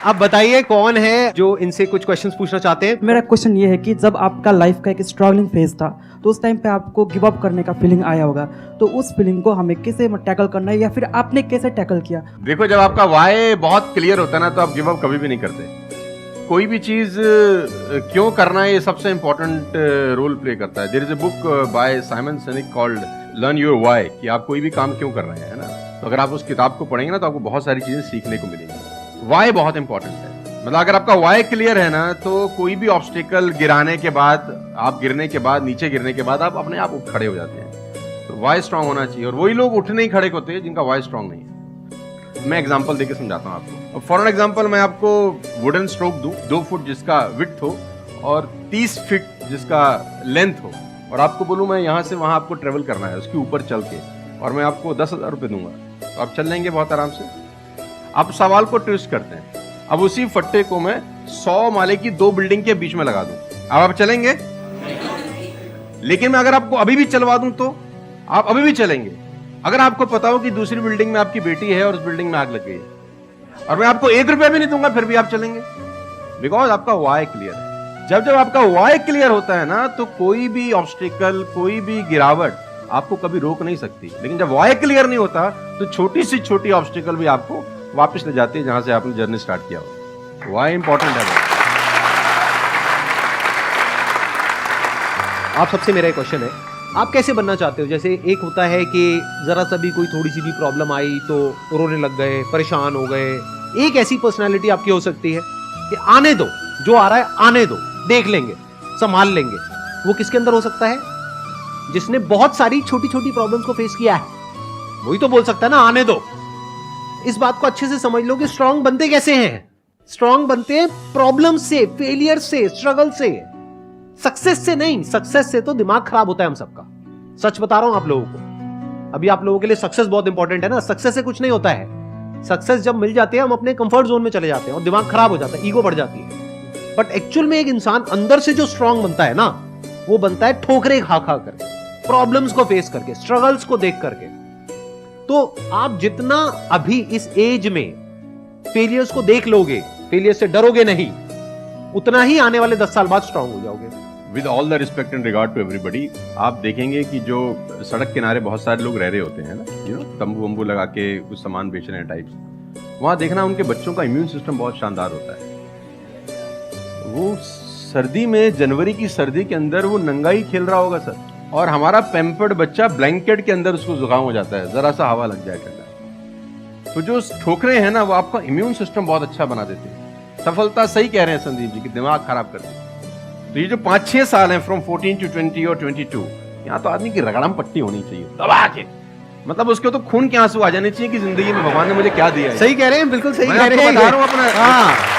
आप बताइए कौन है जो इनसे कुछ क्वेश्चंस पूछना चाहते हैं। मेरा क्वेश्चन ये है कि जब आपका लाइफ का एक स्ट्रगलिंग फेज था तो उस टाइम पे आपको गिव अप करने का फीलिंग आया होगा, तो उस फीलिंग को हमें कैसे टैकल करना है या फिर आपने कैसे टैकल किया? देखो, जब आपका वाई बहुत क्लियर होता है ना तो आप गिव अप कभी भी नहीं करते। कोई भी चीज क्यों करना है ये सबसे इंपॉर्टेंट रोल प्ले करता है। There is a book by Simon Sinek called learn your why, कि आप कोई भी काम क्यों कर रहे हैं, है ना। तो अगर आप उस किताब को पढ़ेंगे ना तो आपको बहुत सारी चीजें सीखने को मिलेंगी। वाई बहुत इंपॉर्टेंट है। मतलब अगर आपका वाई क्लियर है ना तो कोई भी ऑब्स्टिकल गिराने के बाद, आप गिरने के बाद, नीचे गिरने के बाद आप अपने आप उठ खड़े हो जाते हैं। तो वाई स्ट्रांग होना चाहिए, और वही लोग उठने ही खड़े होते हैं जिनका वाई स्ट्रांग नहीं है। मैं एग्जांपल देके समझाता हूँ आपको। फॉर एन एग्जांपल मैं आपको वुडन स्ट्रोक दूं, 2 फुट जिसका विड्थ हो और 30 फीट जिसका लेंथ हो, और आपको बोलूं मैं यहाँ से वहां आपको ट्रेवल करना है उसके ऊपर चल के, और मैं आपको 10,000 रुपये दूंगा, तो आप चल लेंगे बहुत आराम से। आप सवाल को ट्विस्ट करते हैं। अब उसी फट्टे को मैं 100 माले की 2 बिल्डिंग के बीच में लगा दूं, अब आप चलेंगे? लेकिन मैं अगर आपको अभी भी चलवा दूं तो आप अभी भी चलेंगे। अगर आपको पता हो कि दूसरी बिल्डिंग में आपकी बेटी है और उस बिल्डिंग में आग लग गई है, और मैं आपको 1 रुपया भी नहीं दूंगा, फिर भी आप चलेंगे, बिकॉज आपका वाई क्लियर है। जब जब आपका वाई क्लियर होता है ना तो कोई भी ऑब्स्टिकल, कोई भी गिरावट आपको कभी रोक नहीं सकती। लेकिन जब वाई क्लियर नहीं होता तो छोटी सी छोटी ऑब्स्टिकल भी आपको वापस ले जाती है जहां से आपने जर्नी स्टार्ट किया हो। वाई इंपॉर्टेंट है। आप सबसे मेरा एक क्वेश्चन है, आप कैसे बनना चाहते हो? जैसे एक होता है कि जरा सा भी कोई थोड़ी सी भी प्रॉब्लम आई तो रोने लग गए, परेशान हो गए। एक ऐसी पर्सनालिटी आपकी हो सकती है कि आने दो, जो आ रहा है आने दो, देख लेंगे, संभाल लेंगे। वो किसके अंदर हो सकता है? जिसने बहुत सारी छोटी छोटी प्रॉब्लम्स को फेस किया है, वही तो बोल सकता है ना आने दो। इस बात को अच्छे से समझ लो कि स्ट्रांग बनते कैसे हैं। स्ट्रांग बनते हैं प्रॉब्लम से, फेलियर से, स्ट्रगल से, सक्सेस से नहीं। सक्सेस से तो दिमाग खराब होता है हम सबका, सच बता रहा हूं आप लोगों को। अभी आप लोगों के लिए सक्सेस बहुत इंपॉर्टेंट है ना। सक्सेस से कुछ नहीं होता है। सक्सेस जब मिल जाती है हम अपने कंफर्ट जोन में चले जाते हैं और दिमाग खराब हो जाता है, ईगो बढ़ जाती है। बट एक्चुअल में एक इंसान अंदर से जो स्ट्रांग बनता है ना, वो बनता है ठोकरे खा खा करके, प्रॉब्लम्स को फेस करके, स्ट्रगल्स को देख करके। तो आप जितना अभी इस एज में फेलियर्स को देख लोगे, फेलियर से डरोगे नहीं, उतना ही आने वाले 10 साल बाद स्ट्रांग हो जाओगे। With all the respect and regard to everybody, आप देखेंगे कि जो सड़क किनारे बहुत सारे लोग रह रहे होते हैं ना, तंबू वंबू लगा के कुछ सामान बेच रहे हैं टाइप्स, वहां देखना उनके बच्चों का इम्यून सिस्टम बहुत शानदार होता है। वो सर्दी में, जनवरी की सर्दी के अंदर वो नंगा ही खेल रहा होगा सर, और हमारा पैम्पर्ड बच्चा ब्लैंकेट के अंदर उसको जुकाम हो जाता है, जरा सा हवा लग जाए ठंडा। तो जो ठोकरे हैं ना वो आपका इम्यून सिस्टम बहुत अच्छा बना देते हैं। सफलता, सही कह रहे हैं संदीप जी, कि दिमाग खराब कर देती है। तो ये जो 5-6 साल हैं फ्रॉम 14 to 20 और 22, यहाँ तो आदमी की रगड़म पट्टी होनी चाहिए दबा के। मतलब उसके तो खून के आंसू आ जाने चाहिए कि जिंदगी में भगवान ने मुझे क्या दिया है। सही कह रहे हैं, बिल्कुल सही कह रहे हैं। बता रहा हूँ अपना। हाँ।